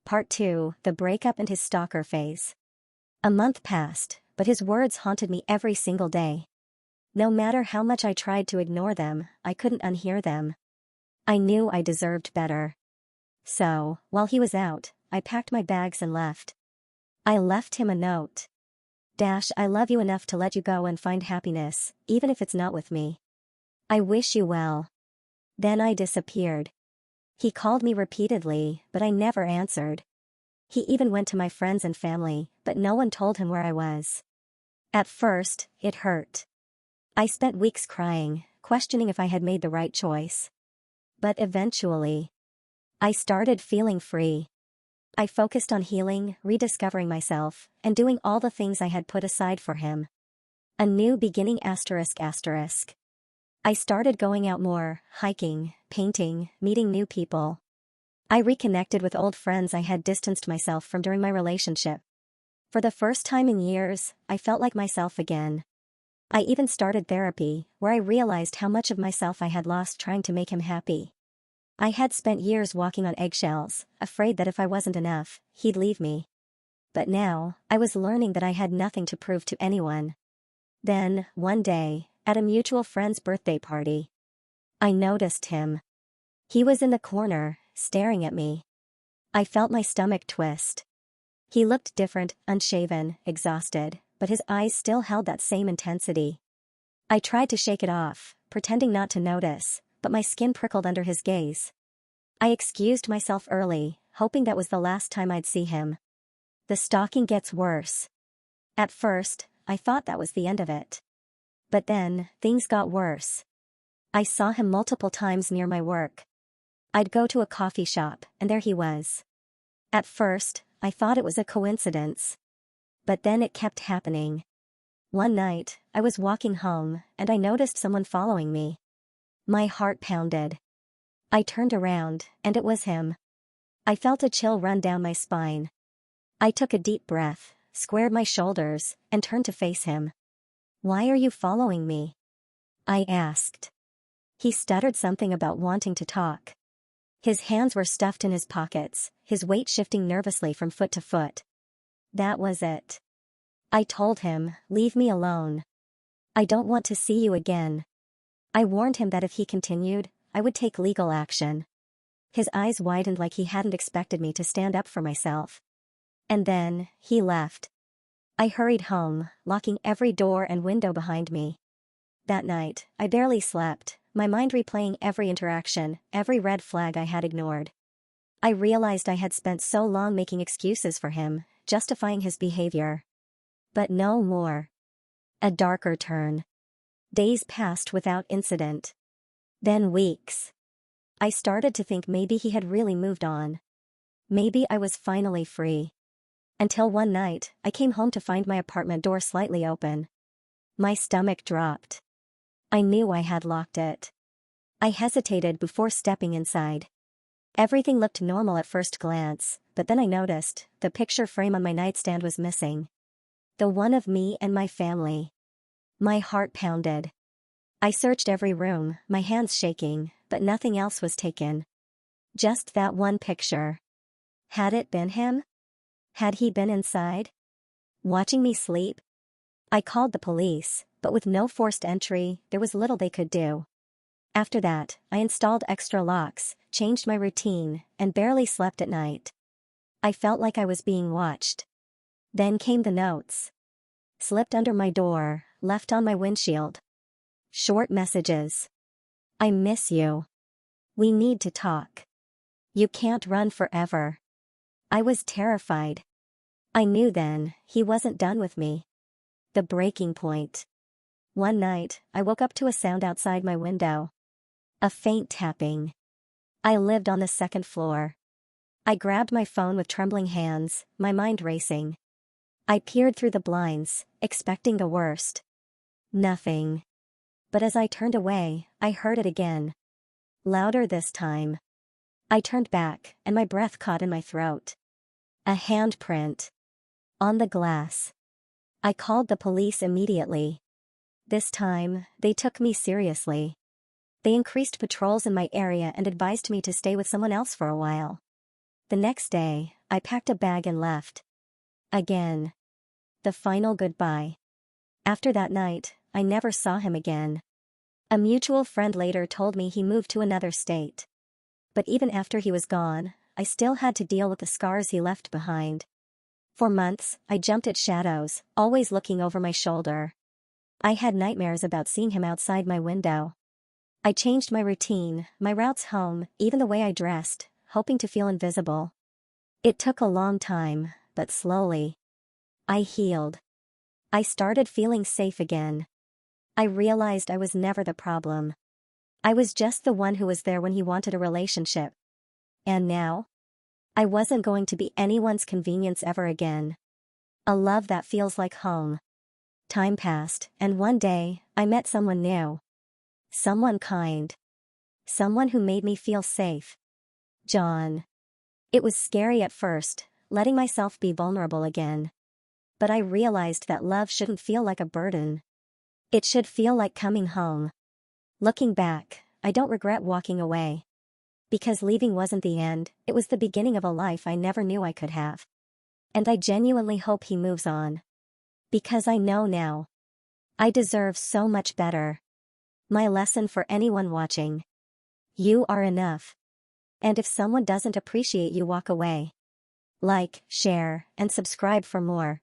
Part 2, The Breakup and His Stalker Phase. A month passed, but his words haunted me every single day. No matter how much I tried to ignore them, I couldn't unhear them. I knew I deserved better. So, while he was out, I packed my bags and left. I left him a note. I love you enough to let you go and find happiness, even if it's not with me. I wish you well. Then I disappeared. He called me repeatedly, but I never answered. He even went to my friends and family, but no one told him where I was. At first, it hurt. I spent weeks crying, questioning if I had made the right choice. But eventually, I started feeling free. I focused on healing, rediscovering myself, and doing all the things I had put aside for him. A new beginning ***. I started going out more, hiking, painting, meeting new people. I reconnected with old friends I had distanced myself from during my relationship. For the first time in years, I felt like myself again. I even started therapy, where I realized how much of myself I had lost trying to make him happy. I had spent years walking on eggshells, afraid that if I wasn't enough, he'd leave me. But now, I was learning that I had nothing to prove to anyone. Then, one day, at a mutual friend's birthday party, I noticed him. He was in the corner, staring at me. I felt my stomach twist. He looked different, unshaven, exhausted, but his eyes still held that same intensity. I tried to shake it off, pretending not to notice, but my skin prickled under his gaze. I excused myself early, hoping that was the last time I'd see him. The stalking gets worse. At first, I thought that was the end of it. But then, things got worse. I saw him multiple times near my work. I'd go to a coffee shop, and there he was. At first, I thought it was a coincidence. But then it kept happening. One night, I was walking home, and I noticed someone following me. My heart pounded. I turned around, and it was him. I felt a chill run down my spine. I took a deep breath, squared my shoulders, and turned to face him. "Why are you following me?" I asked. He stuttered something about wanting to talk. His hands were stuffed in his pockets, his weight shifting nervously from foot to foot. That was it. I told him, "Leave me alone. I don't want to see you again." I warned him that if he continued, I would take legal action. His eyes widened like he hadn't expected me to stand up for myself. And then, he left. I hurried home, locking every door and window behind me. That night, I barely slept, my mind replaying every interaction, every red flag I had ignored. I realized I had spent so long making excuses for him, justifying his behavior. But no more. A darker turn. Days passed without incident. Then weeks. I started to think maybe he had really moved on. Maybe I was finally free. Until one night, I came home to find my apartment door slightly open. My stomach dropped. I knew I had locked it. I hesitated before stepping inside. Everything looked normal at first glance, but then I noticed the picture frame on my nightstand was missing. The one of me and my family. My heart pounded. I searched every room, my hands shaking, but nothing else was taken. Just that one picture. Had it been him? Had he been inside? Watching me sleep? I called the police, but with no forced entry, there was little they could do. After that, I installed extra locks, changed my routine, and barely slept at night. I felt like I was being watched. Then came the notes. Slipped under my door, left on my windshield. Short messages. "I miss you. We need to talk. You can't run forever." I was terrified. I knew then, he wasn't done with me. The breaking point. One night, I woke up to a sound outside my window. A faint tapping. I lived on the second floor. I grabbed my phone with trembling hands, my mind racing. I peered through the blinds, expecting the worst. Nothing. But as I turned away, I heard it again. Louder this time. I turned back, and my breath caught in my throat. A handprint. On the glass. I called the police immediately. This time, they took me seriously. They increased patrols in my area and advised me to stay with someone else for a while. The next day, I packed a bag and left. Again. The final goodbye. After that night, I never saw him again. A mutual friend later told me he moved to another state. But even after he was gone, I still had to deal with the scars he left behind. For months, I jumped at shadows, always looking over my shoulder. I had nightmares about seeing him outside my window. I changed my routine, my routes home, even the way I dressed, hoping to feel invisible. It took a long time, but slowly. I healed. I started feeling safe again. I realized I was never the problem. I was just the one who was there when he wanted a relationship. And now? I wasn't going to be anyone's convenience ever again. A love that feels like home. Time passed, and one day, I met someone new. Someone kind. Someone who made me feel safe. John. It was scary at first, letting myself be vulnerable again. But I realized that love shouldn't feel like a burden. It should feel like coming home. Looking back, I don't regret walking away. Because leaving wasn't the end, it was the beginning of a life I never knew I could have. And I genuinely hope he moves on. Because I know now. I deserve so much better. My lesson for anyone watching. You are enough. And if someone doesn't appreciate you, walk away. Like, share, and subscribe for more.